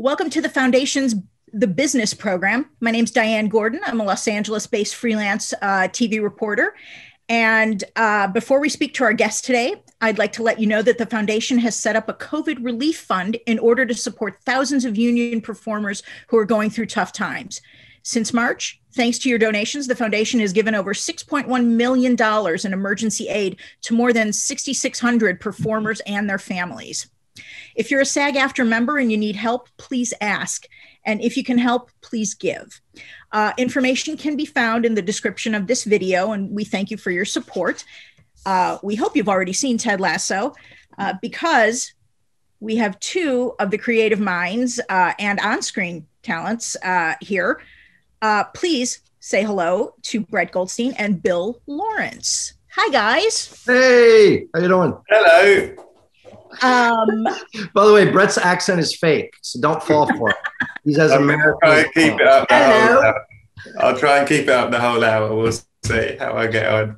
Welcome to the Foundation's The Business Program. My name's Diane Gordon. I'm a Los Angeles-based freelance TV reporter. And before we speak to our guest today, I'd like to let you know that the Foundation has set up a COVID relief fund in order to support thousands of union performers who are going through tough times. Since March, thanks to your donations, the Foundation has given over $6.1 million in emergency aid to more than 6,600 performers and their families. If you're a SAG-AFTRA member and you need help, please ask. And if you can help, please give. Information can be found in the description of this video, and we thank you for your support. We hope you've already seen Ted Lasso because we have two of the creative minds and on-screen talents here. Please say hello to Brett Goldstein and Bill Lawrence. Hi, guys. Hey, how you doing? Hello. By the way, Brett's accent is fake, so don't fall for it. He's as American. I'll keep it up the whole hour. I'll try and keep it up the whole hour. We'll see how I get on.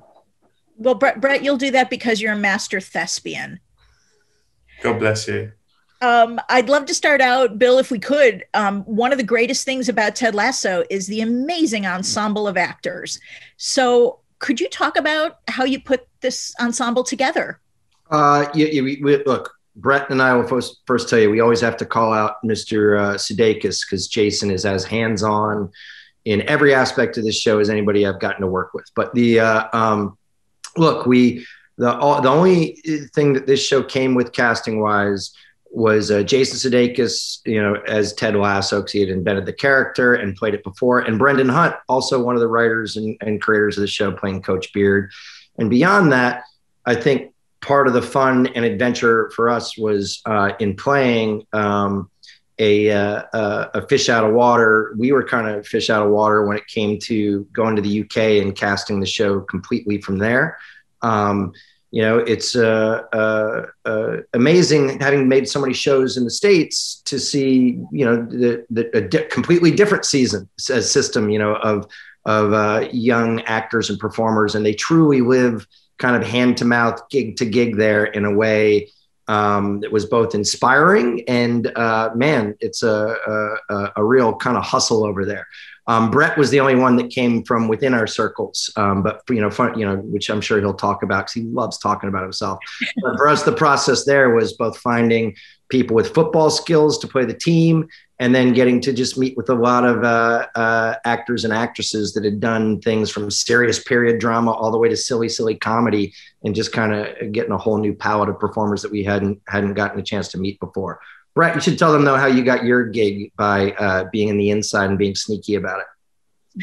Well, Brett, you'll do that because you're a master thespian. God bless you. I'd love to start out, Bill, if we could. One of the greatest things about Ted Lasso is the amazing ensemble of actors. So could you talk about how you put this ensemble together? Look, Brett and I will first tell you, we always have to call out Mr. Sudeikis because Jason is as hands-on in every aspect of this show as anybody I've gotten to work with. But the only thing that this show came with casting-wise was Jason Sudeikis, as Ted Lasso, because he had invented the character and played it before, and Brendan Hunt, also one of the writers and creators of the show, playing Coach Beard. And beyond that, I think part of the fun and adventure for us was in playing a fish out of water. We were kind of fish out of water when it came to going to the UK and casting the show completely from there. It's amazing having made so many shows in the States to see, the completely different system, of young actors and performers. And they truly live kind of hand to mouth, gig to gig there in a way that was both inspiring and it's a real kind of hustle over there. Brett was the only one that came from within our circles, but which I'm sure he'll talk about because he loves talking about himself. But for us, the process there was both finding people with football skills to play the team, and then getting to just meet with a lot of actors and actresses that had done things from serious period drama all the way to silly comedy, and just kind of getting a whole new palette of performers that we hadn't gotten a chance to meet before. Brett, you should tell them, though, how you got your gig by being in the inside and being sneaky about it.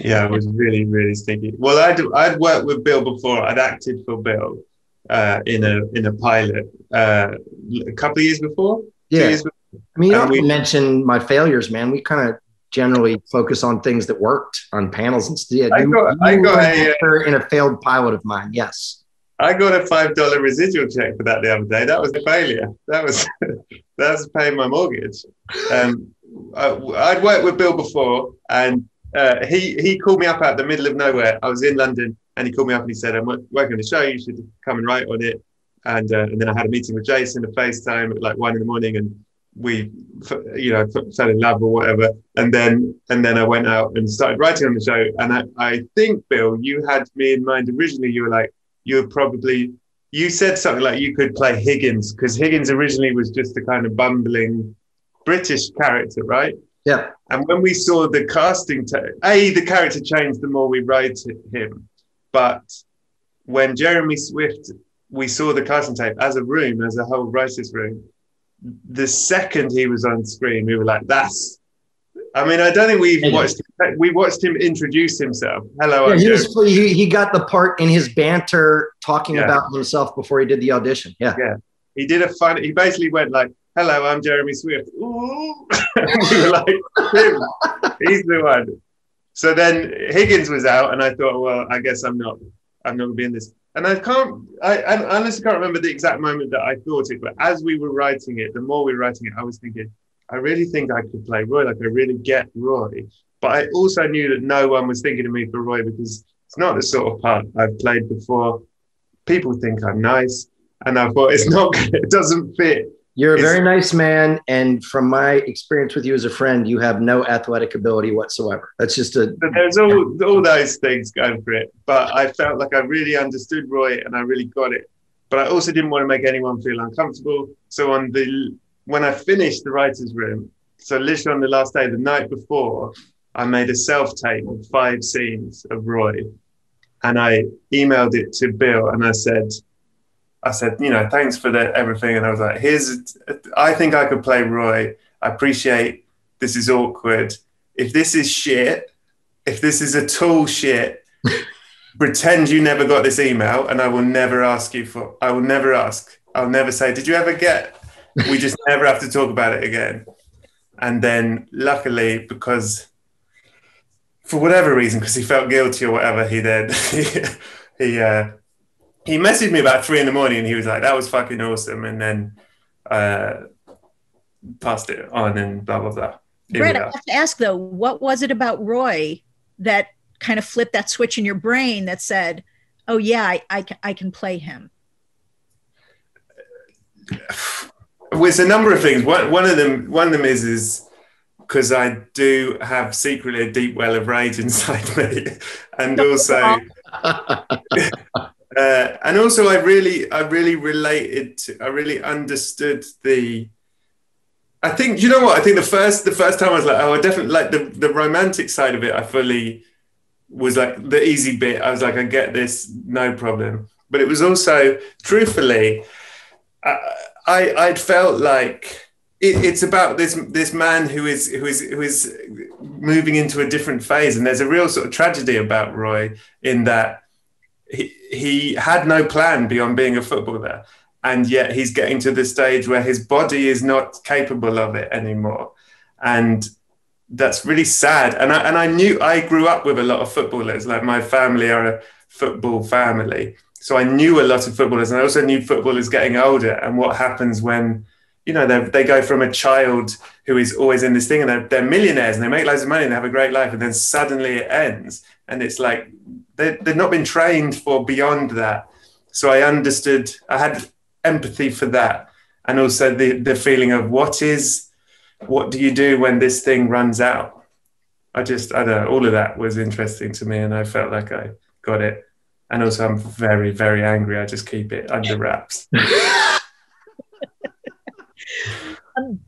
Yeah, it was really, really sneaky. Well, I'd worked with Bill before. I'd acted for Bill in a pilot a couple of years before. Yeah. 2 years before. I mean, you don't mention my failures, man. We kind of generally focus on things that worked on panels instead. I got in a failed pilot of mine. Yes. I got a $5 residual check for that the other day. That was a failure. That was paying my mortgage. I'd worked with Bill before, and he called me up out the middle of nowhere. I was in London, and he called me up and he said, "I'm working on the show. You should come and write on it." And then I had a meeting with Jason, a FaceTime at like 1 a.m, and we, fell in love or whatever. And then I went out and started writing on the show. And I think, Bill, you had me in mind originally. You were like, you said something like you could play Higgins, because Higgins originally was just a kind of bumbling British character, right? Yeah. And when we saw the casting, the character changed the more we wrote him. But when Jeremy Swift, we saw the casting tape as a whole writer's room, the second he was on screen, we were like, I don't think we even watched him. We watched him introduce himself. Hello, yeah, he got the part in his banter talking about himself before he did the audition. Yeah. Yeah. He did he basically went like, "Hello, I'm Jeremy Swift." Ooh. We were like, he's the one. So then Higgins was out, and I thought, well, I guess I'm not going to be in this. And I honestly can't remember the exact moment that I thought it, but as we were writing it, the more we were writing it, I was thinking, I really think I could play Roy. Like, I really get Roy. But I also knew that no one was thinking of me for Roy, because it's not the sort of part I've played before. People think I'm nice. And I thought, it doesn't fit You're a very nice man, and from my experience with you as a friend, you have no athletic ability whatsoever. That's just a. But there's all those things going for it. But I felt like I really understood Roy, and I really got it. But I also didn't want to make anyone feel uncomfortable. So when I finished the writers' room, so literally on the last day, the night before, I made a self-tape of 5 scenes of Roy, and I emailed it to Bill, and I said, thanks for everything. And I was like, I think I could play Roy. I appreciate this is awkward. If this is shit, if this is at all shit, pretend you never got this email, and I will never ask. I'll never say, did you ever get, we just never have to talk about it again. And then luckily, because for whatever reason, because he felt guilty or whatever, he messaged me about 3 a.m. and he was like, that was fucking awesome. And then passed it on and blah, blah, blah. Brett, I have to ask though, what was it about Roy that kind of flipped that switch in your brain that said, oh yeah, I can play him? It's a number of things. One of them is because I do have secretly a deep well of rage inside me. And also... and also, I really understood I think, you know what? I think the first time I was like, oh, I definitely like the romantic side of it. I fully was like the easy bit. I was like, I get this, no problem. But it was also, truthfully, I'd felt like it's about this man who is moving into a different phase, and there's a real sort of tragedy about Roy in that. He had no plan beyond being a footballer, and yet he's getting to the stage where his body is not capable of it anymore, and that's really sad. And I knew, I grew up with a lot of footballers. Like, my family are a football family, so I knew a lot of footballers, and I also knew footballers getting older and what happens when, you know, they go from a child who is always in this thing, and they're millionaires and they make loads of money and they have a great life, and then suddenly it ends, and it's like they've not been trained for beyond that. So I understood, I had empathy for that, and also the feeling of what do you do when this thing runs out? I don't know, all of that was interesting to me, and I felt like I got it. And also I'm very, very angry. I just keep it under wraps.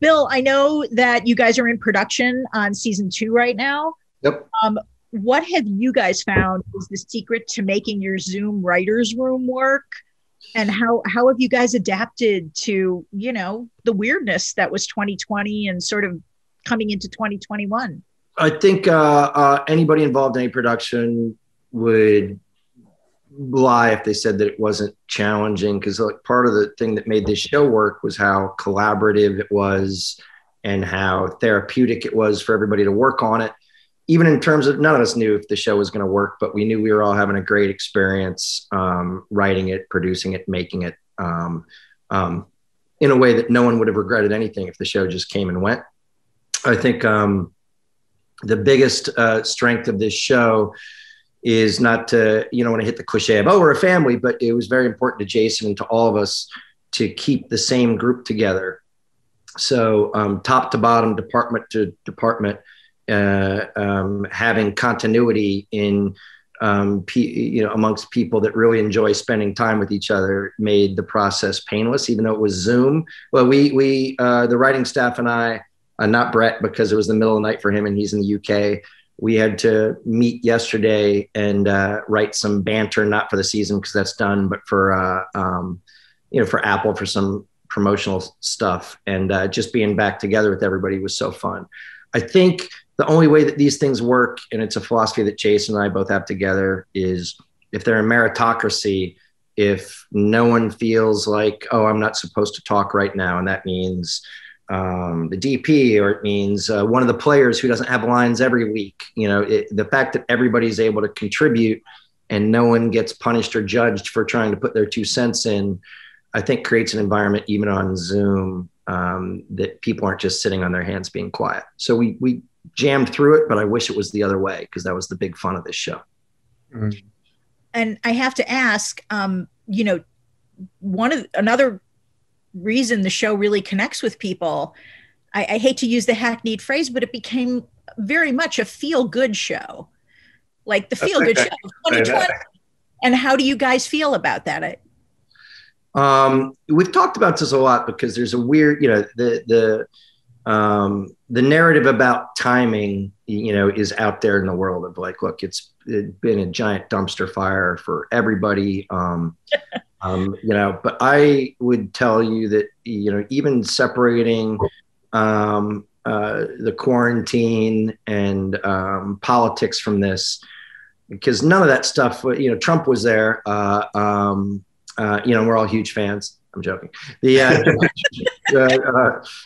Bill, I know that you guys are in production on season 2 right now. Yep. What have you guys found is the secret to making your Zoom writers room work? And how have you guys adapted to, you know, the weirdness that was 2020 and sort of coming into 2021? I think anybody involved in any production would lie if they said that it wasn't challenging, because like part of the thing that made this show work was how collaborative it was and how therapeutic it was for everybody to work on it. Even in terms of, none of us knew if the show was going to work, but we knew we were all having a great experience writing it, producing it, making it in a way that no one would have regretted anything if the show just came and went. I think the biggest strength of this show is not to, you know, want to hit the cliche of, oh, we're a family, but it was very important to Jason and to all of us to keep the same group together. So top to bottom, department to department, having continuity in, amongst people that really enjoy spending time with each other made the process painless, even though it was Zoom. Well, we the writing staff and I, not Brett, because it was the middle of the night for him and he's in the UK. We had to meet yesterday and write some banter, not for the season because that's done, but for for Apple, for some promotional stuff. And just being back together with everybody was so fun. I think the only way that these things work, and it's a philosophy that Jason and I both have together, is if they're a meritocracy, if no one feels like, oh, I'm not supposed to talk right now, and that means the DP, or it means one of the players who doesn't have lines every week. You know, the fact that everybody's able to contribute and no one gets punished or judged for trying to put their 2 cents in, I think creates an environment, even on Zoom, that people aren't just sitting on their hands being quiet. So we jammed through it, but I wish it was the other way, because that was the big fun of this show. Mm. And I have to ask, another reason the show really connects with people. I hate to use the hackneyed phrase, but it became very much a feel-good show, like the feel-good show of 2020. And how do you guys feel about that? We've talked about this a lot because there's a weird, the narrative about timing, is out there in the world of like, look, it's been a giant dumpster fire for everybody. But I would tell you that, even separating the quarantine and politics from this, because none of that stuff, Trump was there. We're all huge fans. I'm joking.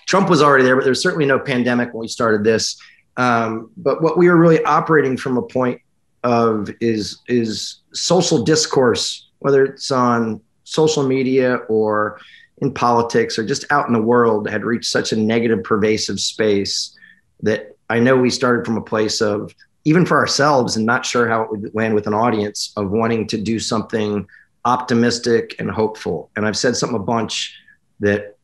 Trump was already there, but there's certainly no pandemic when we started this. But what we were really operating from a point of is social discourse, whether it's on social media or in politics or just out in the world, had reached such a negative, pervasive space that I know we started from a place of, even for ourselves and not sure how it would land with an audience, of wanting to do something optimistic and hopeful. And I've said something a bunch that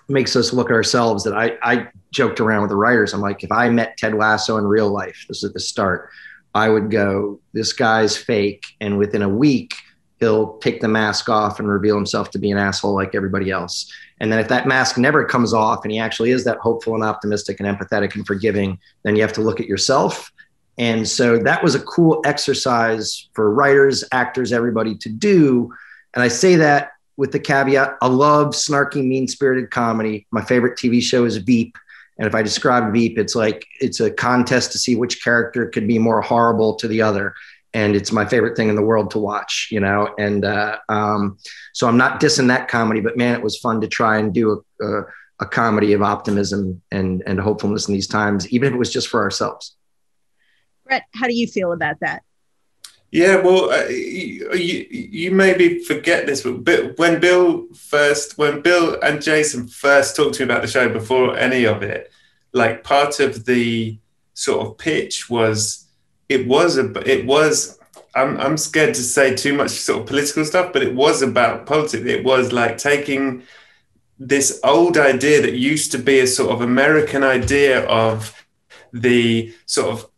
makes us look at ourselves, that I joked around with the writers. I'm like, if I met Ted Lasso in real life, this is at the start, I would go, this guy's fake. And within a week, he'll take the mask off and reveal himself to be an asshole like everybody else. And then if that mask never comes off and he actually is that hopeful and optimistic and empathetic and forgiving, then you have to look at yourself. And so that was a cool exercise for writers, actors, everybody to do. And I say that with the caveat, I love snarky, mean-spirited comedy. My favorite TV show is Veep. And if I describe Veep, it's like, it's a contest to see which character could be more horrible to the other. And it's my favorite thing in the world to watch, And so I'm not dissing that comedy, but man, it was fun to try and do a comedy of optimism and hopefulness in these times, even if it was just for ourselves. Brett, how do you feel about that? Yeah, well, you maybe forget this, but when Bill and Jason first talked to me about the show before any of it, like part of the sort of pitch was, I'm scared to say too much sort of political stuff, but it was about politics. It was like taking this old idea that used to be a sort of American idea of the sort of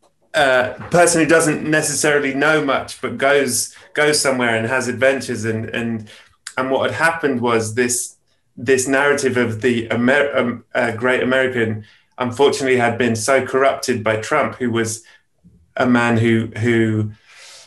person who doesn't necessarily know much, but goes somewhere and has adventures. And what had happened was this narrative of the great American, unfortunately, had been so corrupted by Trump, who was a man who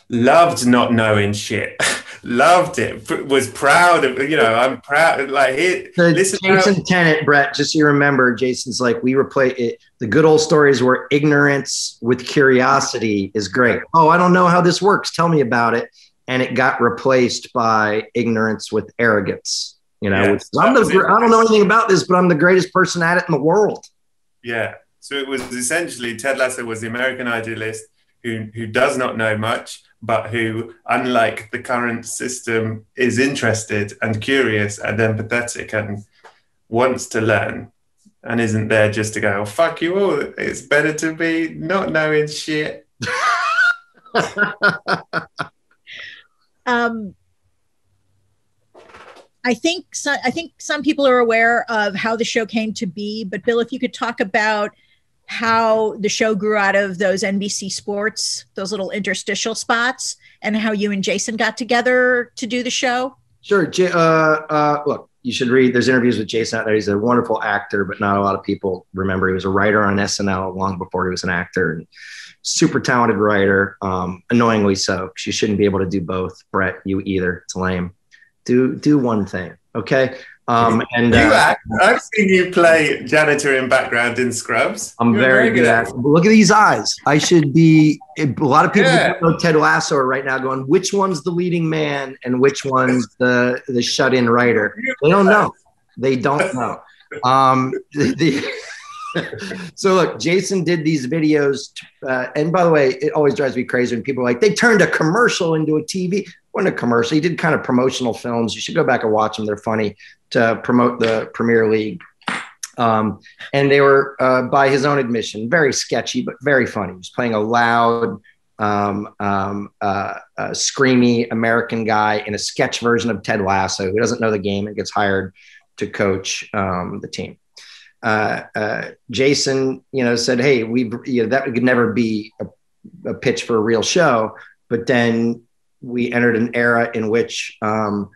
loved not knowing shit, loved it, was proud of, I'm proud. Like, Jason Tennant, Brett, just so you remember, Jason's like, we replace it. The good old stories where ignorance with curiosity is great. Oh, I don't know how this works. Tell me about it. And it got replaced by ignorance with arrogance. I don't know anything about this, but I'm the greatest person at it in the world. Yeah. So it was essentially, Ted Lasso was the American idealist who does not know much, but who, unlike the current system, is interested and curious and empathetic and wants to learn, and isn't there just to go, oh, fuck you all. It's better to be not knowing shit. I think some people are aware of how the show came to be, but Bill, if you could talk about how the show grew out of those NBC Sports, those little interstitial spots, and how you and Jason got together to do the show. Sure. Look, you should read, there's interviews with Jason out there. He's a wonderful actor, but not a lot of people remember he was a writer on SNL long before he was an actor, and super talented writer. Annoyingly so, because you shouldn't be able to do both. Brett, you either. It's lame. Do one thing. Okay. I've seen you play janitor in background in Scrubs. I'm very good at it. Look at these eyes. I should be. A lot of people who know Ted Lasso are right now going, which one's the leading man and which one's the shut-in writer? They don't know. They don't know. So look, Jason did these videos. And by the way, it always drives me crazy when people are like, they turned a commercial into a TV. Wasn't a commercial. He did kind of promotional films. You should go back and watch them. They're funny, to promote the Premier League. And they were, by his own admission, very sketchy, but very funny. He was playing a loud, screamy American guy in a sketch version of Ted Lasso who doesn't know the game and gets hired to coach the team. Jason, said, "Hey, that could never be a pitch for a real show." But then we entered an era in which, a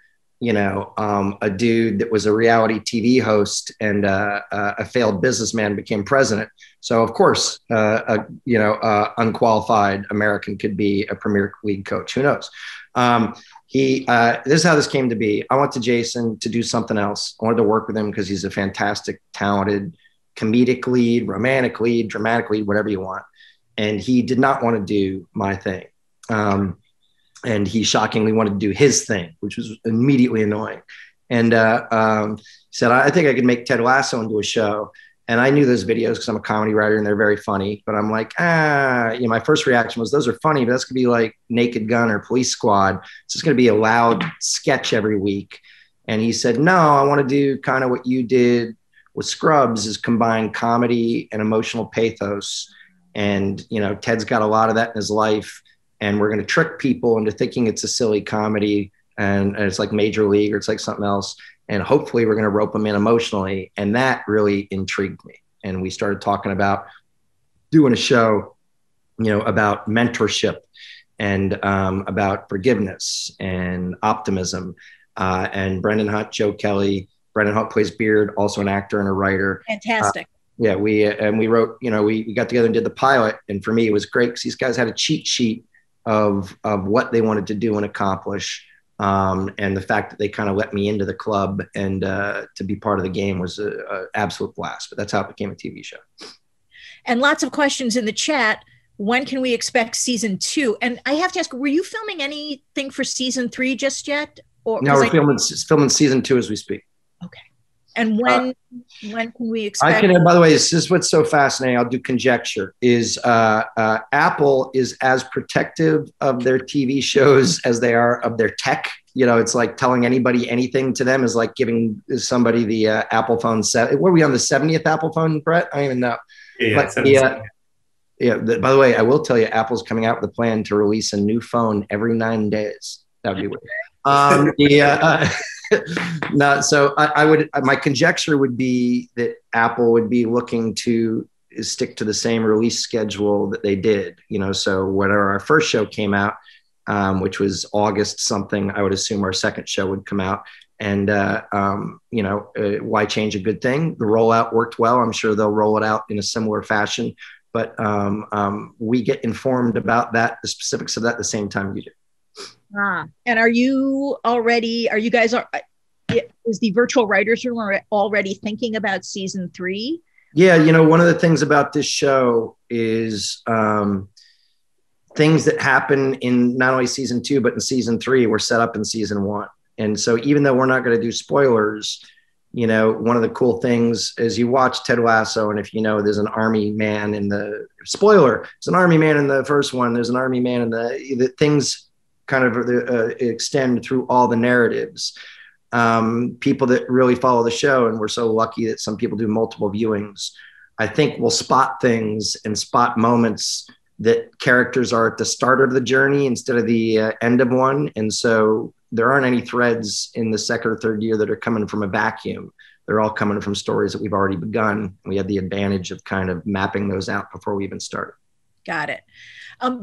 dude that was a reality TV host and a failed businessman became president. So of course, unqualified American could be a Premier League coach. Who knows? This is how this came to be. I went to Jason to do something else. I wanted to work with him because he's a fantastic, talented comedic lead, romantic lead, dramatic lead, whatever you want. And he did not want to do my thing. And he shockingly wanted to do his thing, which was immediately annoying. And he said, I think I could make Ted Lasso into a show. And I knew those videos because I'm a comedy writer and they're very funny. But I'm like, my first reaction was, those are funny, but that's going to be like Naked Gun or Police Squad. It's just going to be a loud sketch every week. And he said, no, I want to do kind of what you did with Scrubs, is combine comedy and emotional pathos. And, Ted's got a lot of that in his life. And we're going to trick people into thinking it's a silly comedy and it's like Major League or it's like something else. And hopefully we're going to rope them in emotionally. And that really intrigued me. And we started talking about doing a show, about mentorship and about forgiveness and optimism. And Brendan Hunt, Joe Kelly. Brendan Hunt plays Beard, also an actor and a writer. Fantastic. We wrote, we got together and did the pilot. And for me, it was great because these guys had a cheat sheet of what they wanted to do and accomplish. And the fact that they kind of let me into the club and to be part of the game was an absolute blast. But that's how it became a TV show. And lots of questions in the chat. When can we expect season 2? And I have to ask, were you filming anything for season 3 just yet? Or no, we're filming season 2 as we speak. Okay. And when can we expect? By the way, this is what's so fascinating. I'll do conjecture. Is Apple is as protective of their TV shows as they are of their tech. It's like telling anybody anything to them is like giving somebody the Apple phone set. Were we on the 70th Apple phone, Brett? I don't even know. Yeah. By the way, I will tell you, Apple's coming out with a plan to release a new phone every 9 days. That'd be weird. No, so my conjecture would be that Apple would be looking to stick to the same release schedule that they did, so whenever our first show came out, which was August something, I would assume our second show would come out. And, why change a good thing? The rollout worked well. I'm sure they'll roll it out in a similar fashion, but we get informed about that, the specifics of that, the same time you do. And is the virtual writers room already thinking about season 3? Yeah. One of the things about this show is things that happen in not only season 2, but in season 3 were set up in season 1. And so even though we're not going to do spoilers, one of the cool things is you watch Ted Lasso, and if there's an army man in the spoiler, there's an army man in the first one, there's an army man in the things kind of extend through all the narratives. People that really follow the show, and we're so lucky that some people do multiple viewings, I think will spot things and spot moments that characters are at the start of the journey instead of the end of one. And so there aren't any threads in the second or third year that are coming from a vacuum. They're all coming from stories that we've already begun. We had the advantage of kind of mapping those out before we even started. Got it.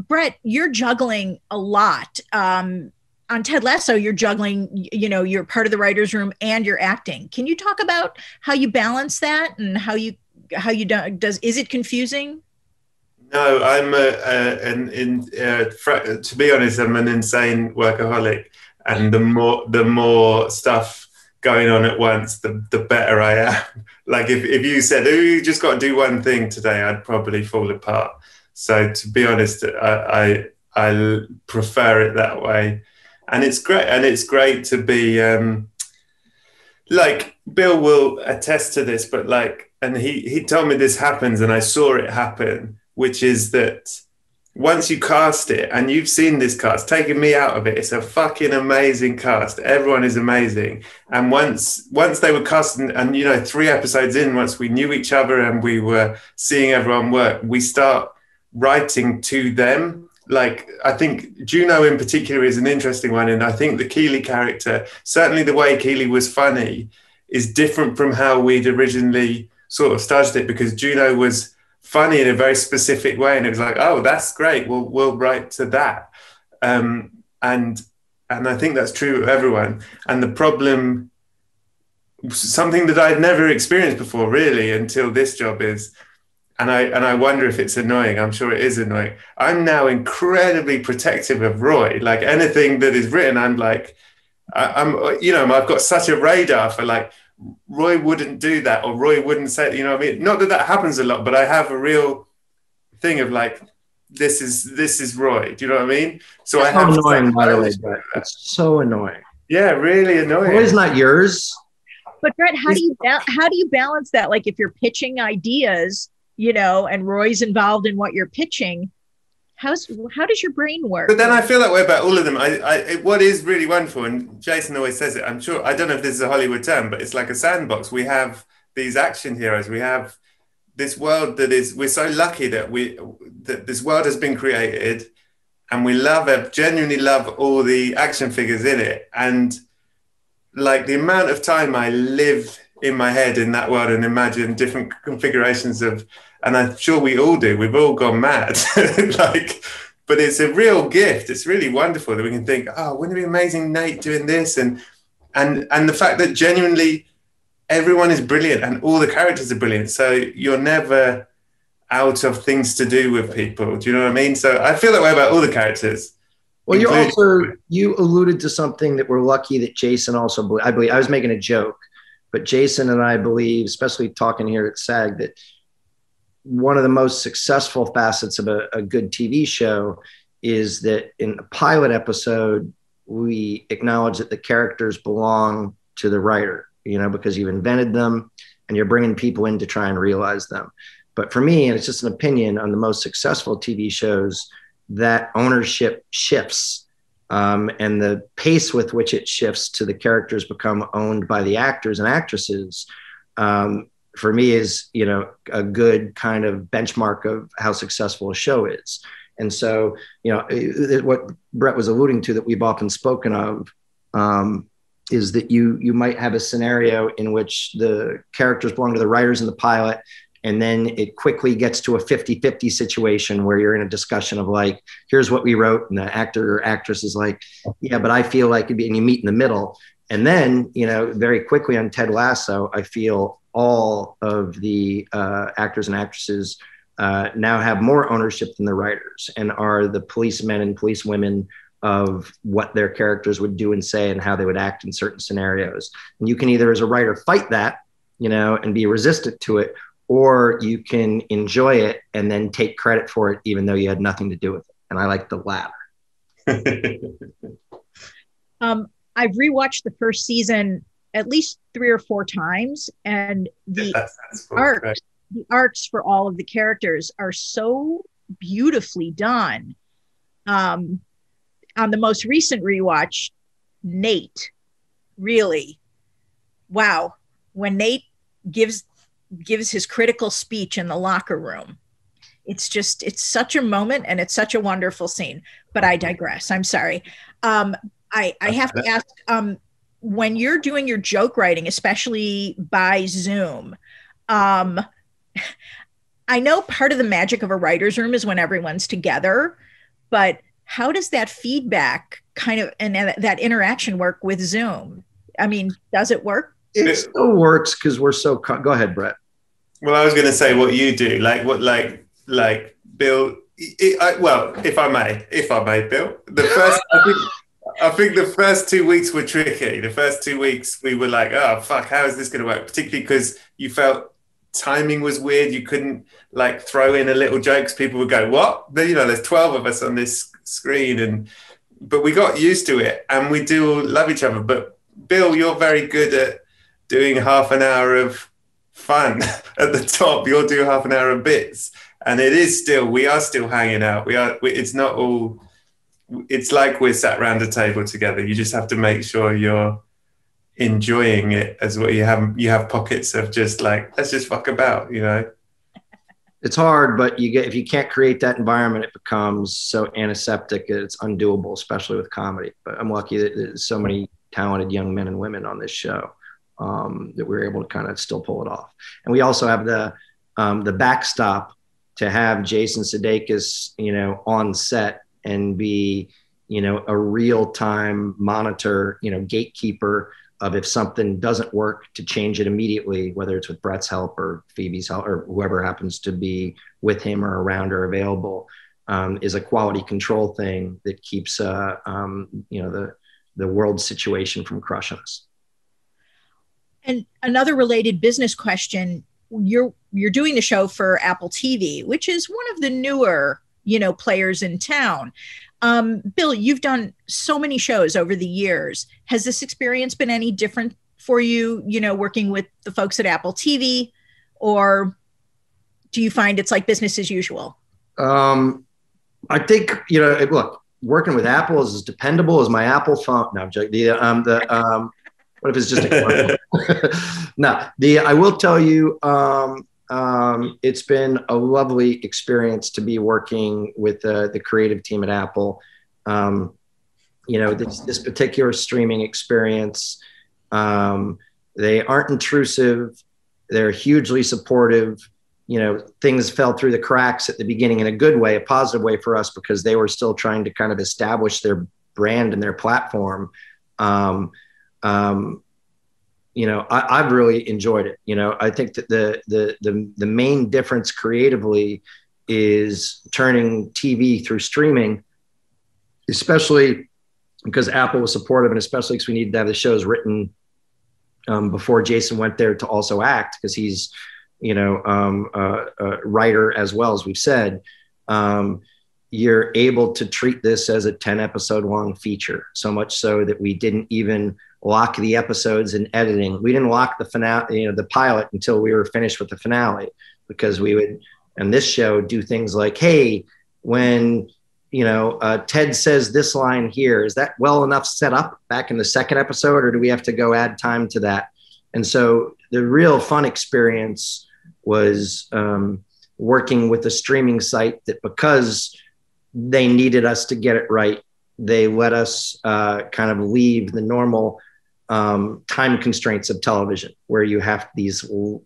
Brett, you're juggling a lot. On Ted Lasso, you're juggling, you're part of the writer's room and you're acting. Can you talk about how you balance that and how you is it confusing? No, I'm to be honest, I'm an insane workaholic, and the more stuff going on at once, the better I am. Like if you said, "Oh, you just got to do one thing today," I'd probably fall apart. So to be honest, I prefer it that way, and it's great. And it's great to be like Bill will attest to this, but and he told me this happens, and I saw it happen, which is that once you cast it, and you've seen this cast, taking me out of it, it's a fucking amazing cast. Everyone is amazing. And once they were cast, and 3 episodes in, once we knew each other and we were seeing everyone work, we start writing to them. Like, I think Juno in particular is an interesting one. And I think the Keely character, certainly the way Keely was funny, is different from how we'd originally sort of started it, because Juno was funny in a very specific way, and it was like, oh, that's great, we'll write to that. And I think that's true of everyone. And the problem, something that I'd never experienced before really until this job, is, and I wonder if it's annoying, I'm sure it is annoying, I'm now incredibly protective of Roy. Like anything that is written, I'm like, I've got such a radar for like, Roy wouldn't do that, or Roy wouldn't say, you know what I mean? Not that that happens a lot, but I have a real thing of like, this is Roy. Do you know what I mean? So it's I have annoying, by the way, Brett. It's so annoying. Yeah, really annoying. Roy's not yours. But Brett, how do you balance that? Like if you're pitching ideas, and Roy's involved in what you're pitching, how does your brain work? But then I feel that way about all of them. What is really wonderful, and Jason always says it, I'm sure, I don't know if this is a Hollywood term, but it's like a sandbox. We have these action heroes. We have this world we're so lucky that this world has been created, and we genuinely love all the action figures in it. And like the amount of time I live in my head in that world and imagine different configurations of, and I'm sure we all do, we've all gone mad. But it's a real gift. It's really wonderful that we can think, oh, wouldn't it be amazing Nate doing this? And the fact that genuinely everyone is brilliant and all the characters are brilliant. So you're never out of things to do with people. Do you know what I mean? So I feel that way about all the characters. Well, you alluded to something that we're lucky that Jason also, I believe, I was making a joke, but Jason and I believe, especially talking here at SAG, that one of the most successful facets of a good TV show is that in a pilot episode, we acknowledge that the characters belong to the writer, because you've invented them and you're bringing people in to try and realize them. But for me, and it's just an opinion, on the most successful TV shows, that ownership shifts, and the pace with which it shifts to the characters become owned by the actors and actresses, for me is, a good kind of benchmark of how successful a show is. And so, what Brett was alluding to that we've often spoken of, is that you might have a scenario in which the characters belong to the writers in the pilot, and then it quickly gets to a 50-50 situation where you're in a discussion of like, here's what we wrote. And the actor or actress is like, yeah, but I feel like it'd be, and you meet in the middle. And then, very quickly on Ted Lasso, I feel all of the actors and actresses now have more ownership than the writers, and are the policemen and policewomen of what their characters would do and say and how they would act in certain scenarios. And you can either, as a writer, fight that, and be resistant to it, or you can enjoy it and then take credit for it, even though you had nothing to do with it. And I like the latter. I've rewatched the first season at least 3 or 4 times, and the arcs for all of the characters are so beautifully done. On the most recent rewatch, Nate, really, wow. When Nate gives his critical speech in the locker room, it's such a moment, and it's such a wonderful scene. But I digress. I'm sorry. I have to ask, when you're doing your joke writing, especially by Zoom, I know part of the magic of a writer's room is when everyone's together, but how does that feedback and that interaction work with Zoom? I mean, does it work? It still works because we're so, go ahead, Brett. Well, I was going to say what you do, like Bill, if I may, Bill, I think the first 2 weeks were tricky. The first 2 weeks we were like, oh, fuck, how is this going to work? Particularly because you felt timing was weird. You couldn't like throw in a little joke because people would go, what? There's 12 of us on this screen. But we got used to it, and we do love each other. But Bill, you're very good at doing half an hour of fun at the top. You'll do half an hour of bits. And we are still hanging out. It's not all, it's like we're sat around a table together. You just have to make sure you're enjoying it as well. You have pockets of just like, let's just fuck about, It's hard, but if you can't create that environment, it becomes so antiseptic that it's undoable, especially with comedy. But I'm lucky that there's so many talented young men and women on this show. that we were able to kind of still pull it off. And we also have the backstop to have Jason Sudeikis, on set and be, a real-time monitor, gatekeeper of if something doesn't work, to change it immediately, whether it's with Brett's help or Phoebe's help or whoever happens to be with him or around or available, is a quality control thing that keeps, the world situation from crushing us. And another related business question, you're doing the show for Apple TV, which is one of the newer, players in town. Bill, you've done so many shows over the years. Has this experience been any different for you, working with the folks at Apple TV, or do you find it's like business as usual? I think, look, working with Apple is as dependable as my Apple phone. No, I'm joking. What if it's just a commercial? No, I will tell you, it's been a lovely experience to be working with the creative team at Apple. This particular streaming experience, they aren't intrusive. They're hugely supportive. Things fell through the cracks at the beginning in a good way, a positive way for us, because they were still trying to kind of establish their brand and their platform. I've really enjoyed it. I think that the main difference creatively is turning TV through streaming, especially because Apple was supportive, and especially because we needed to have the shows written before Jason went there to also act, because he's, a writer as well, as we've said. You're able to treat this as a 10 episode long feature, so much so that we didn't even lock the episodes in editing. We didn't lock the finale, the pilot, until we were finished with the finale, because we would, on this show, do things like, hey, when, Ted says this line here, is that well enough set up back in the second episode, or do we have to go add time to that? And so the real fun experience was working with a streaming site that, because they needed us to get it right, they let us kind of leave the normal time constraints of television, where you have these horrible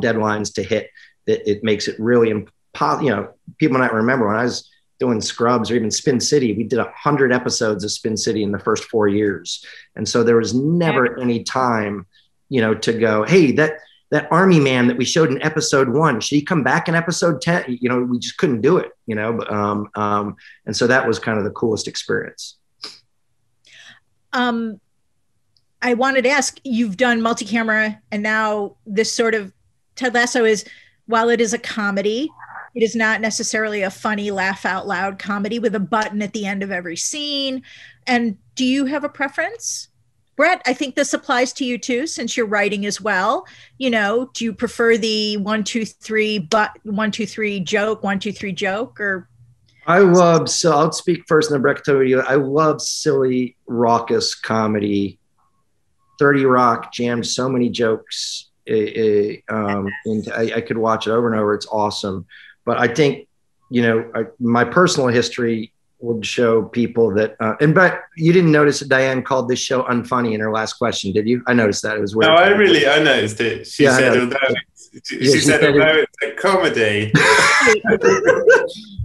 deadlines to hit, that it makes it really impossible. People might remember when I was doing Scrubs or even Spin City, we did 100 episodes of Spin City in the first 4 years. And so there was never any time, to go, hey, that army man that we showed in episode 1, should he come back in episode 10? We just couldn't do it, and so that was kind of the coolest experience. I wanted to ask, you've done Multicamera, and now this sort of Ted Lasso is, while it is a comedy, it is not necessarily a funny laugh out loud comedy with a button at the end of every scene. And do you have a preference? Brett, I think this applies to you too, since you're writing as well. Do you prefer the 1, 2, 3, but 1, 2, 3 joke, 1, 2, 3 joke, or? I'll speak first and then Brett can tell you. I love silly, raucous comedy. 30 Rock jammed so many jokes. And I could watch it over and over. It's awesome. But I think, my personal history would show people that, and Brett, you didn't notice that Diane called this show unfunny in her last question, did you? I noticed that. It was weird. No, I noticed it. She said, although it's a comedy.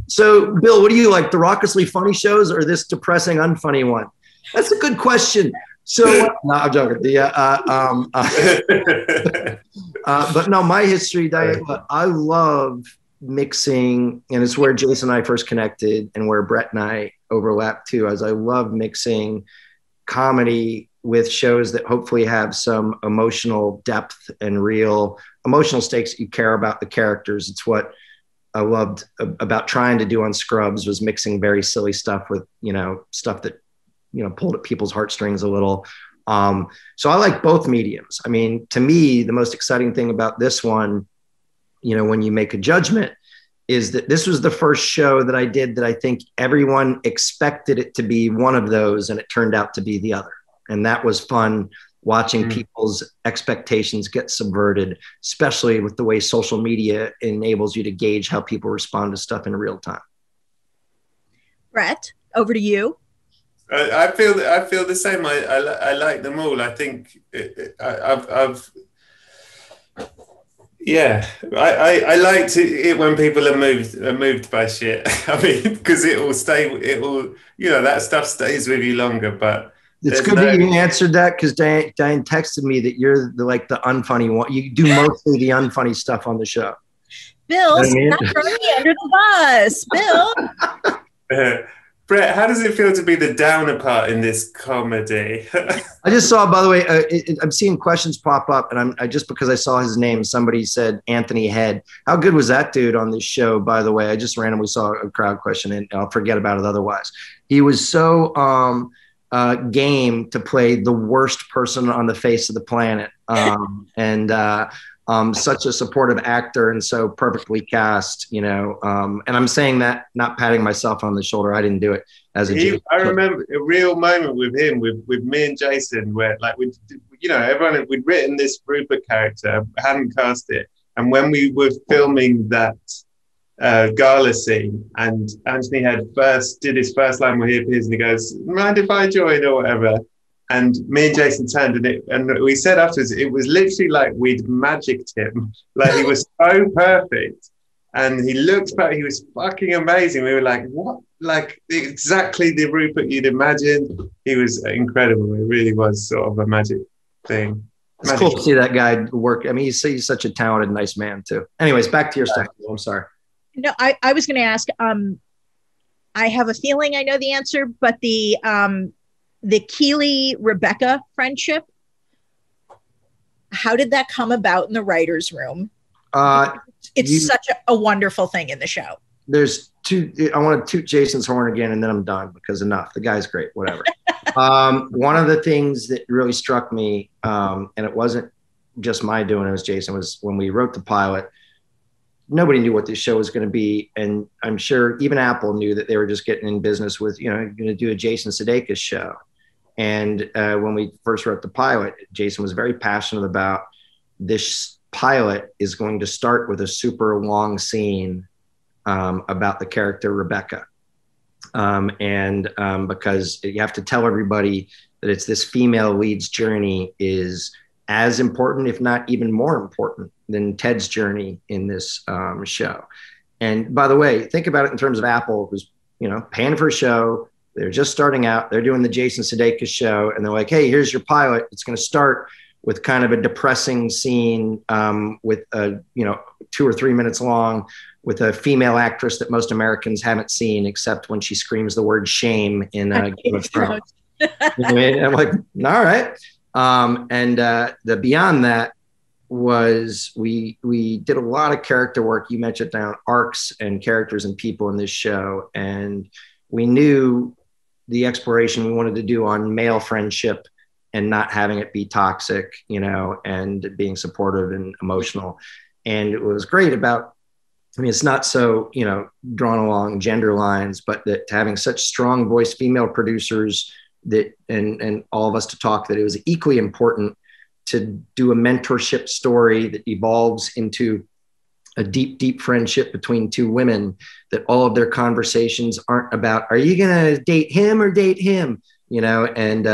So, Bill, what do you like, the raucously funny shows or this depressing unfunny one? That's a good question. So, no, I'm joking. But no, my history, Diane, I love mixing, and it's where Jason and I first connected and where Brett and I overlap too, as I love mixing comedy with shows that hopefully have some emotional depth and real emotional stakes that you care about the characters. It's what I loved about trying to do on Scrubs, was mixing very silly stuff with, stuff that, pulled at people's heartstrings a little. So I like both mediums. I mean, to me, the most exciting thing about this one, when you make a judgment, is that this was the first show that I did that I think everyone expected it to be one of those, and it turned out to be the other. And that was fun, watching people's expectations get subverted, especially with the way social media enables you to gauge how people respond to stuff in real time. Brett, over to you. I feel the same. I like them all. I think I've yeah. I like it when people are moved by shit. I mean, because it will that stuff stays with you longer. But it's good that you answered that, because Diane texted me that you're the unfunny one. You do mostly the unfunny stuff on the show. Bill, stop throwing me under the bus. Bill. Brett, how does it feel to be the downer part in this comedy? I just saw, by the way, I'm seeing questions pop up, and I just because I saw his name, somebody said Anthony Head. How good was that dude on this show, by the way? I just randomly saw a crowd question, and I'll forget about it otherwise. He was so game to play the worst person on the face of the planet, and such a supportive actor and so perfectly cast, and I'm saying that not patting myself on the shoulder. I didn't do it as a I remember a real moment with him, with me and Jason, where everyone, we'd written this Rupert character, hadn't cast it. And when we were filming that gala scene, and Anthony did his first line where he appears and he goes, "Mind if I join?" or whatever. And me and Jason turned, and we said afterwards, it was literally like we'd magicked him. Like, he was so perfect. And he looked back, he was fucking amazing. We were like, what? Like, exactly the Rupert you'd imagined. He was incredible. It really was sort of a magic thing. It's cool to see that guy work. I mean, he's such a talented, nice man, too. Anyways, back to your stuff. I'm sorry. No, I was going to ask, I have a feeling I know the answer, but the Keely Rebecca friendship, how did that come about in the writer's room? It's such a wonderful thing in the show. There's two. I want to toot Jason's horn again, and then I'm done, because enough. The guy's great. Whatever. One of the things that really struck me, and it wasn't just my doing, it was Jason, was when we wrote the pilot. Nobody knew what this show was going to be, and I'm sure even Apple knew that they were just getting in business with, going to do a Jason Sudeikis show. And when we first wrote the pilot, Jason was very passionate about this pilot is going to start with a super long scene about the character Rebecca. Because you have to tell everybody that it's this female lead's journey is as important, if not even more important, than Ted's journey in this show. And by the way, think about it in terms of Apple, who's paying for a show. They're just starting out. They're doing the Jason Sudeikis show, and they're like, "Hey, here's your pilot. It's going to start with kind of a depressing scene with 2 or 3 minutes long, with a female actress that most Americans haven't seen, except when she screams the word shame in Game of Thrones." I'm like, all right. The beyond that was we did a lot of character work. You mentioned down arcs and characters and people in this show, and we knew the exploration we wanted to do on male friendship and not having it be toxic, and being supportive and emotional. And it was great about, it's not so, drawn along gender lines, but that having such strong voice female producers that, and all of us to talk, that it was equally important to do a mentorship story that evolves into a deep, deep friendship between two women, that all of their conversations aren't about, are you going to date him or date him? And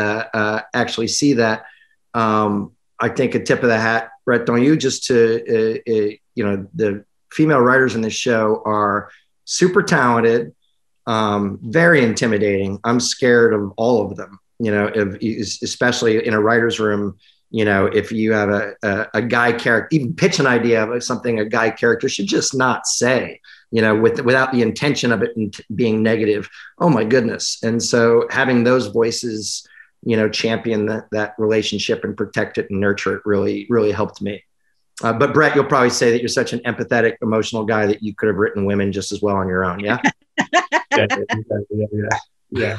actually see that. I think a tip of the hat, Brett, don't you, just to, the female writers in this show are super talented, very intimidating. I'm scared of all of them, especially in a writer's room. If you have a guy character, even pitch an idea of something a guy character should just not say, without the intention of it being negative. Oh my goodness. And so having those voices, champion that relationship and protect it and nurture it really, really helped me. But Brett, you'll probably say that you're such an empathetic, emotional guy that you could have written women just as well on your own. Yeah. Yeah.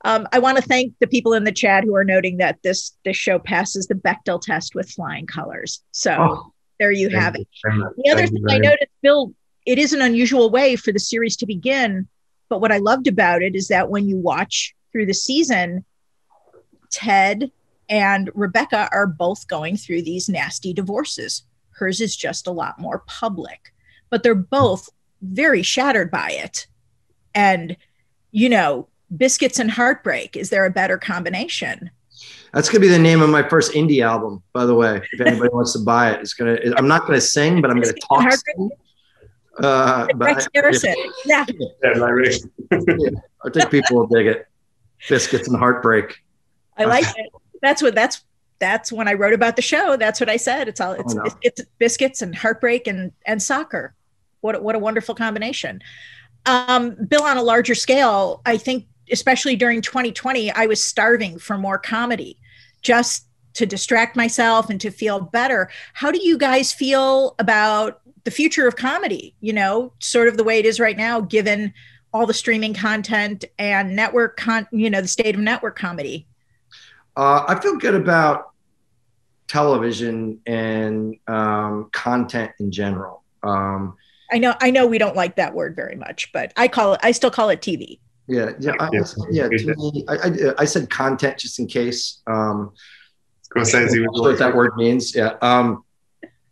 I want to thank the people in the chat who are noting that this show passes the Bechdel test with flying colors. So there you have it. The other thing I noticed, Bill, it is an unusual way for the series to begin, but what I loved about it is that when you watch through the season, Ted and Rebecca are both going through these nasty divorces. Hers is just a lot more public, but they're both very shattered by it. And, biscuits and heartbreak. Is there a better combination? That's gonna be the name of my first indie album, by the way. If anybody wants to buy it, I'm not gonna sing, but I'm gonna talk. Rex Harrison. Yeah. Yeah, I think people will dig it. Biscuits and heartbreak. I like it. That's when I wrote about the show. That's what I said. It's biscuits and heartbreak and soccer. What a wonderful combination. Bill, on a larger scale, I think especially during 2020, I was starving for more comedy, just to distract myself and to feel better. How do you guys feel about the future of comedy? You know, sort of the way it is right now, given all the streaming content and the state of network comedy. I feel good about television and content in general. I know we don't like that word very much, but I still call it TV. Yeah. To me, I said content just in case. Scorsese was what that word means. Yeah. And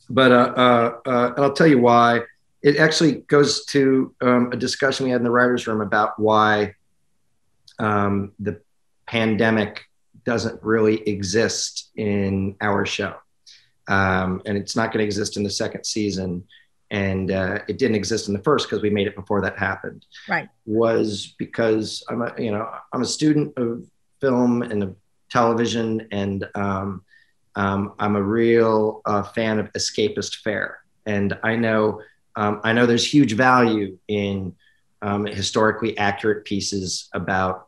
I'll tell you why. It actually goes to a discussion we had in the writers' room about why the pandemic doesn't really exist in our show. And it's not going to exist in the second season. And it didn't exist in the first because we made it before that happened. Right. Was because I'm a student of film and of television, and I'm a real fan of escapist fare. And I know there's huge value in historically accurate pieces about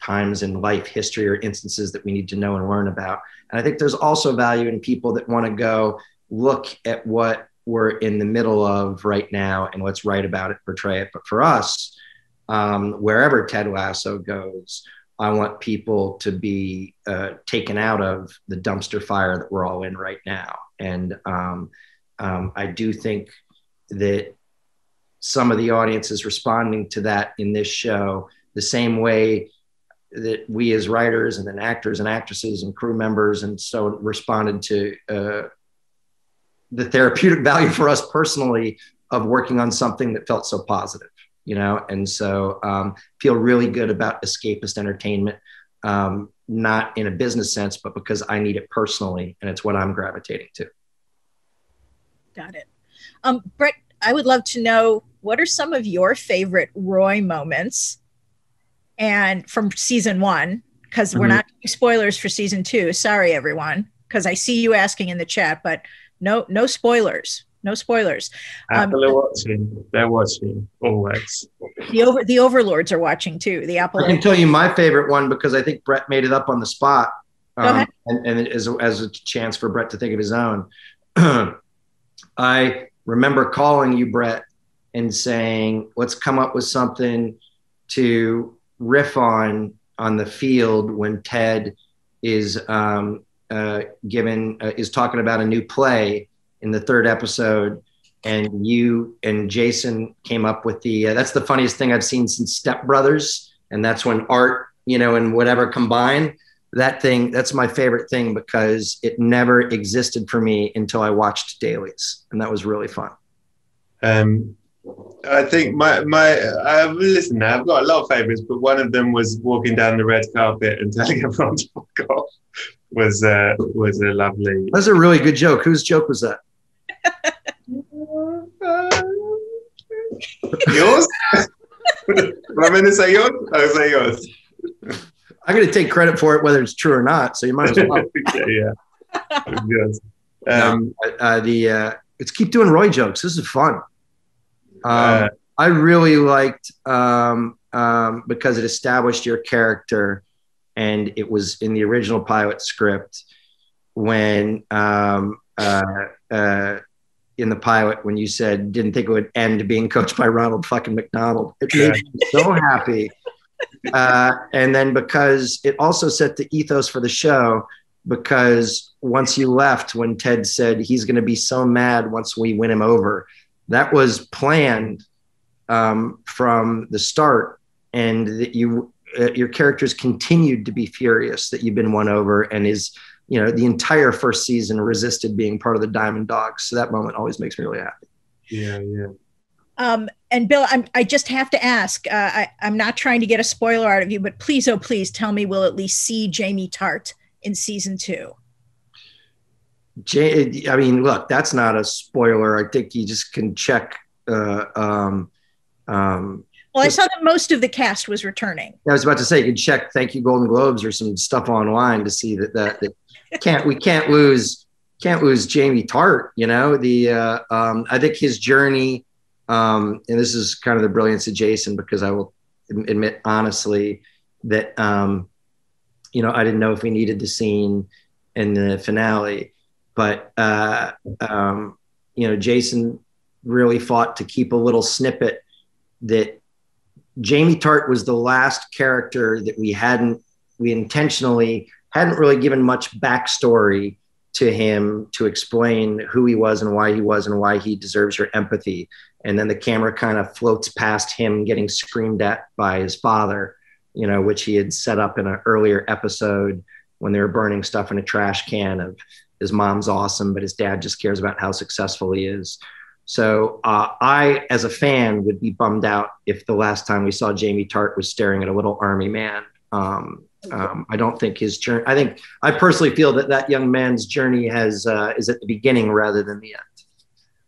times in life history or instances that we need to know and learn about. And I think there's also value in people that want to go look at what we're in the middle of right now and let's write about it, portray it. But for us, wherever Ted Lasso goes, I want people to be taken out of the dumpster fire that we're all in right now. And I do think that some of the audience is responding to that in this show the same way that we as writers and then actors and actresses and crew members and so responded to the therapeutic value for us personally of working on something that felt so positive, you know? And so feel really good about escapist entertainment, not in a business sense, but because I need it personally and it's what I'm gravitating to. Got it. Brett, I would love to know, what are some of your favorite Roy moments and from season 1? Because we're not doing spoilers for season 2. Sorry, everyone, because I see you asking in the chat, but no spoilers. No spoilers. They're watching always. The overlords are watching too. The Apple. I can tell you my favorite one because I think Brett made it up on the spot. Go ahead. And as a chance for Brett to think of his own. I remember calling you, Brett, and saying, let's come up with something to riff on the field when Ted is is talking about a new play in the 3rd episode, and you and Jason came up with that's the funniest thing I've seen since Step Brothers, and that's when art, and whatever combine. That's my favorite thing because it never existed for me until I watched dailies, and that was really fun. I think listen, I've got a lot of favorites, but one of them was walking down the red carpet and telling everyone to fuck off. Was a lovely. That's a really good joke. Whose joke was that? Yours? Am I meant to say yours? I'll say yours. I'm going to take credit for it, whether it's true or not. So you might as well. Yeah. Let's keep doing Roy jokes. This is fun. I really liked because it established your character, and it was in the original pilot script when in the pilot when you said didn't think it would end being coached by Ronald fucking McDonald. It made me so happy. And then because it also set the ethos for the show, because once you left, when Ted said he's going to be so mad once we win him over, that was planned from the start, and that your characters continued to be furious that you've been won over, and the entire first season resisted being part of the Diamond Dogs. So that moment always makes me really happy. Yeah. And Bill, I just have to ask, I'm not trying to get a spoiler out of you, but please, oh, please tell me we'll at least see Jamie Tart in season 2. I mean, look, that's not a spoiler. I think you just can check. Well, I saw that most of the cast was returning. I was about to say, you can check Thank You Golden Globes or some stuff online to see that we can't lose Jamie Tart. You know, I think his journey, and this is kind of the brilliance of Jason, because I will admit honestly that I didn't know if we needed the scene in the finale, but Jason really fought to keep a little snippet that Jamie Tart was the last character that we intentionally hadn't really given much backstory to him to explain who he was and why he deserves your empathy. And then the camera kind of floats past him getting screamed at by his father, which he had set up in an earlier episode when they were burning stuff in a trash can of his mom's awesome, but his dad just cares about how successful he is. So I, as a fan, would be bummed out if the last time we saw Jamie Tart was staring at a little army man. I don't think his journey. I personally feel that young man's journey is at the beginning rather than the end.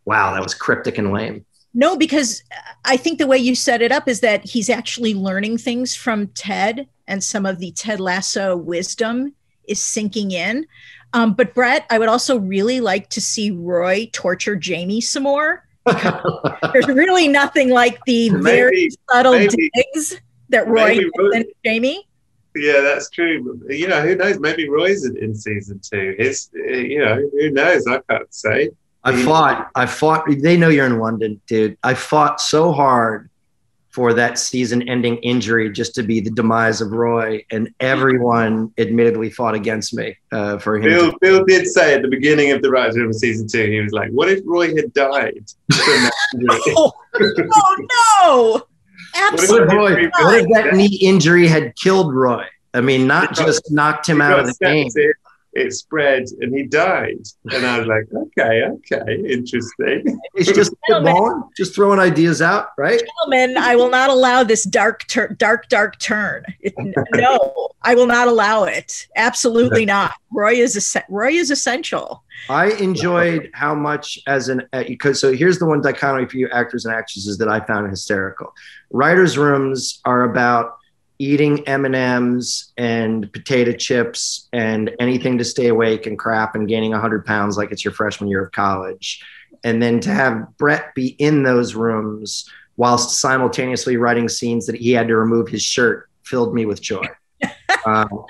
Wow, that was cryptic and lame. No, because I think the way you set it up is that he's actually learning things from Ted, and some of the Ted Lasso wisdom is sinking in. But Brett, I would also really like to see Roy torture Jamie some more. There's really nothing like the very subtle digs that Roy gives into Jamie. Yeah, that's true. Who knows? Maybe Roy's in season 2. Who knows? I can't say. I fought. They know you're in London, dude. I fought so hard for that season-ending injury just to be the demise of Roy, and everyone admittedly fought against me for him. Bill did say at the beginning of the writers' room of season 2, he was like, "What if Roy had died?" Oh no! Absolutely. What if that knee injury had killed Roy? I mean, not just knocked him out of the game. It spread and he died. And I was like, okay, interesting. It's just spitballing, just throwing ideas out, right? Gentlemen, I will not allow this dark turn. No, I will not allow it. Absolutely not. Roy is essential. I enjoyed how much so here's the one dichotomy for you actors and actresses that I found hysterical. Writers' rooms are about eating M&Ms and potato chips and anything to stay awake and crap and gaining 100 pounds like it's your freshman year of college. And then to have Brett be in those rooms whilst simultaneously writing scenes that he had to remove his shirt filled me with joy.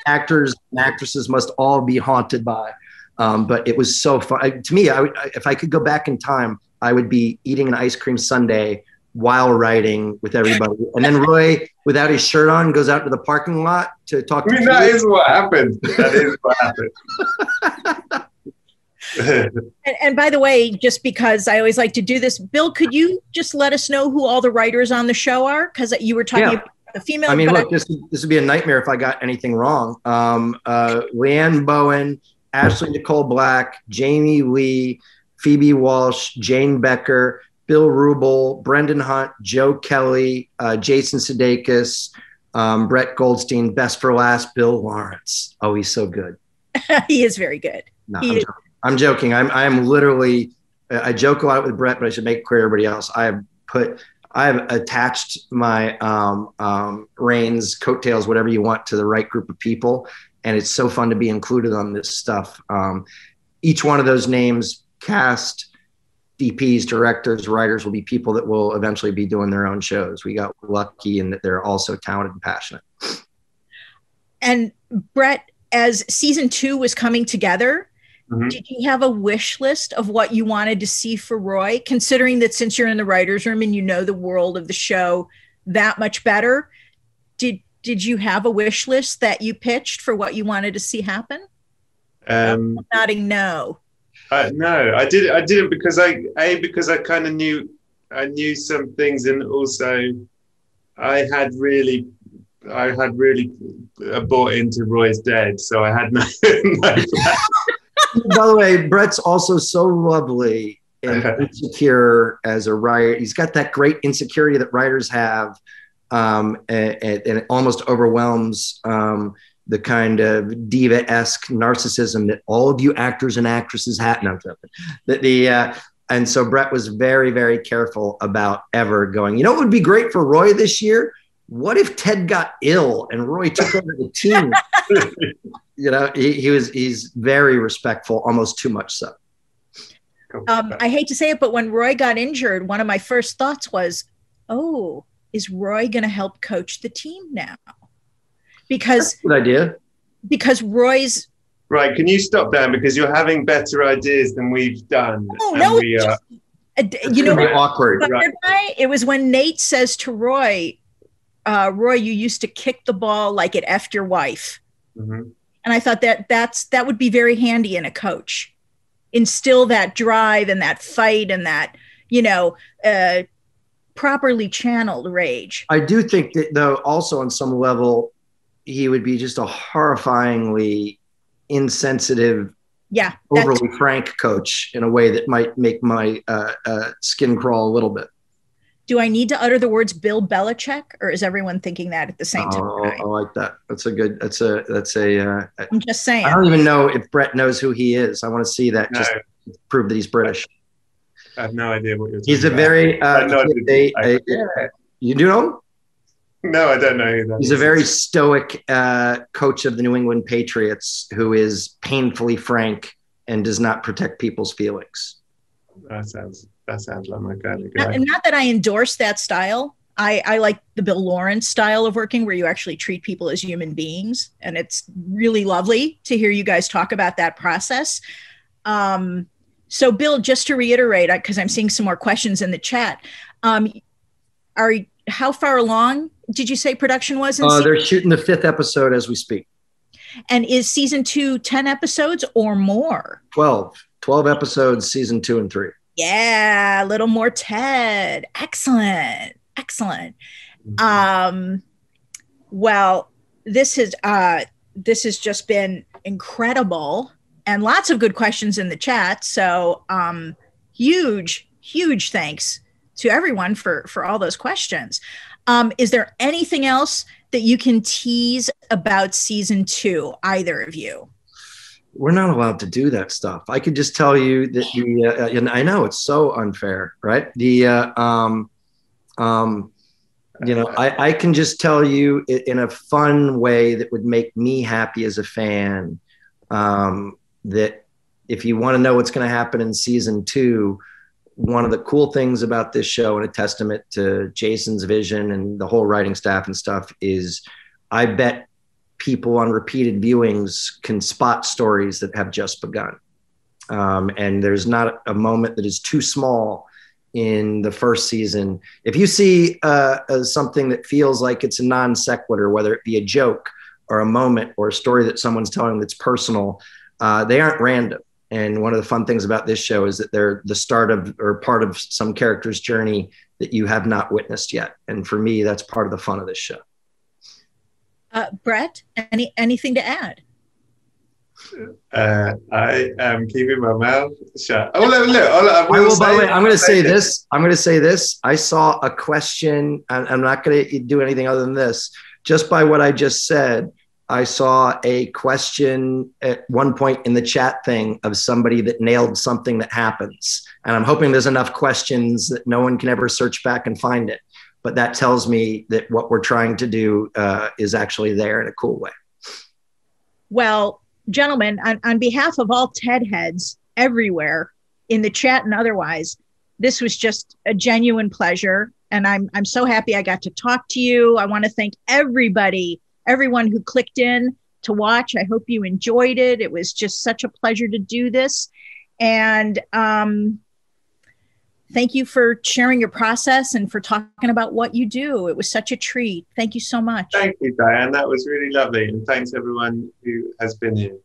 Actors and actresses must all be haunted by. But it was so fun. To me, if I could go back in time, I would be eating an ice cream sundae while writing with everybody. And then Roy, without his shirt on, goes out to the parking lot to talk to that is what happened. And by the way, just because I always like to do this, Bill, could you just let us know who all the writers on the show are? Because you were talking about the female. I mean, look, this would be a nightmare if I got anything wrong. Leanne Bowen, Ashley Nicole Black, Jamie Lee, Phoebe Walsh, Jane Becker, Bill Rubel, Brendan Hunt, Joe Kelly, Jason Sudeikis, Brett Goldstein, best for last, Bill Lawrence. Oh, he's so good. He is very good. No, I'm joking. I'm literally, I joke a lot with Brett, but I should make it clear to everybody else. I have attached my reins, coattails, whatever you want, to the right group of people. And it's so fun to be included on this stuff. Each one of those names, cast, DPs, directors, writers, will be people that will eventually be doing their own shows. We got lucky in that they're also talented and passionate. And Brett, as season 2 was coming together, did you have a wish list of what you wanted to see for Roy, considering that since you're in the writer's room and you know the world of the show that much better? Did you have a wish list that you pitched for what you wanted to see happen? Nodding no. No, I didn't because I kind of knew some things, and also I had really bought into Roy's dead, so I had no plan. By the way, Brett's also so lovely and insecure as a writer. He's got that great insecurity that writers have, and it almost overwhelms the kind of diva-esque narcissism that all of you actors and actresses have. No, and so Brett was very, very careful about ever going, it would be great for Roy this year? What if Ted got ill and Roy took over the team? He's very respectful, almost too much so. I hate to say it, but when Roy got injured, one of my first thoughts was, oh, is Roy going to help coach the team now? Because that's a good idea. Because Roy's right. Can you stop that? Because you're having better ideas than we've done. Oh no! Awkward. Right. It was when Nate says to Roy, "Roy, you used to kick the ball like it effed your wife," and I thought that would be very handy in a coach. Instill that drive and that fight and that properly channeled rage. I do think that, though, also on some level, he would be just a horrifyingly insensitive, overly frank coach in a way that might make my skin crawl a little bit. Do I need to utter the words Bill Belichick, or is everyone thinking that at the same time? I like that. That's I'm just saying. I don't even know if Brett knows who he is. I want to see that just to prove that he's British. I have no idea what you're talking about. He's a very, you do know him? No, I don't know who that is. He's a very stoic coach of the New England Patriots who is painfully frank and does not protect people's feelings. That sounds like my kind of guy. And not that I endorse that style. I like the Bill Lawrence style of working where you actually treat people as human beings. And it's really lovely to hear you guys talk about that process. So Bill, just to reiterate, because I'm seeing some more questions in the chat, how far along did you say production was? They're shooting the 5th episode as we speak. And is season 2 10 episodes or more? 12 episodes, season 2 and 3. Yeah, a little more Ted. Excellent. Well, this has just been incredible, and lots of good questions in the chat. So huge thanks to everyone for all those questions. Is there anything else that you can tease about season 2, either of you? We're not allowed to do that stuff. I could just tell you that and I know it's so unfair, right? I can just tell you in a fun way that would make me happy as a fan, that if you want to know what's going to happen in season 2, one of the cool things about this show, and a testament to Jason's vision and the whole writing staff and stuff, is I bet people on repeated viewings can spot stories that have just begun. And there's not a moment that is too small in the first season. If you see something that feels like it's a non sequitur, whether it be a joke or a moment or a story that someone's telling that's personal, they aren't random. And one of the fun things about this show is that they're the start of or part of some character's journey that you have not witnessed yet. And for me, that's part of the fun of this show. Brett, anything to add? I am keeping my mouth shut. Oh, look! I'm going to say this. I saw a question. I'm not going to do anything other than this. Just by what I just said, I saw a question at one point in the chat thing of somebody that nailed something that happens. And I'm hoping there's enough questions that no one can ever search back and find it. But that tells me that what we're trying to do is actually there in a cool way. Well, gentlemen, on behalf of all TED heads everywhere in the chat and otherwise, this was just a genuine pleasure. And I'm so happy I got to talk to you. I want to thank everyone who clicked in to watch. I hope you enjoyed it. It was just such a pleasure to do this. And thank you for sharing your process and for talking about what you do. It was such a treat. Thank you so much. Thank you, Diane. That was really lovely. And thanks everyone who has been here.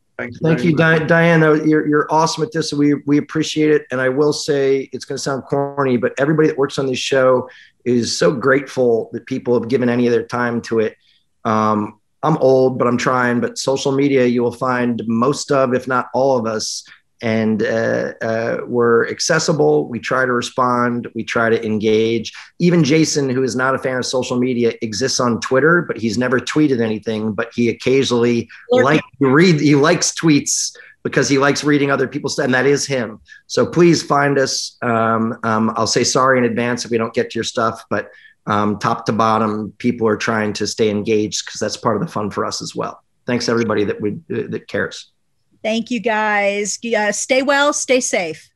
Thank you, Diane. You're awesome at this. We appreciate it. And I will say, it's going to sound corny, but everybody that works on this show is so grateful that people have given any of their time to it. I'm old, but I'm trying. But social media, you will find most of, if not all of us, we're accessible. We try to respond. We try to engage. Even Jason, who is not a fan of social media, exists on Twitter, but he's never tweeted anything. But he occasionally he likes tweets because he likes reading other people's stuff, and that is him. So please find us. I'll say sorry in advance if we don't get to your stuff, but top to bottom, people are trying to stay engaged because that's part of the fun for us as well. Thanks everybody that cares. Thank you guys. Stay well, stay safe.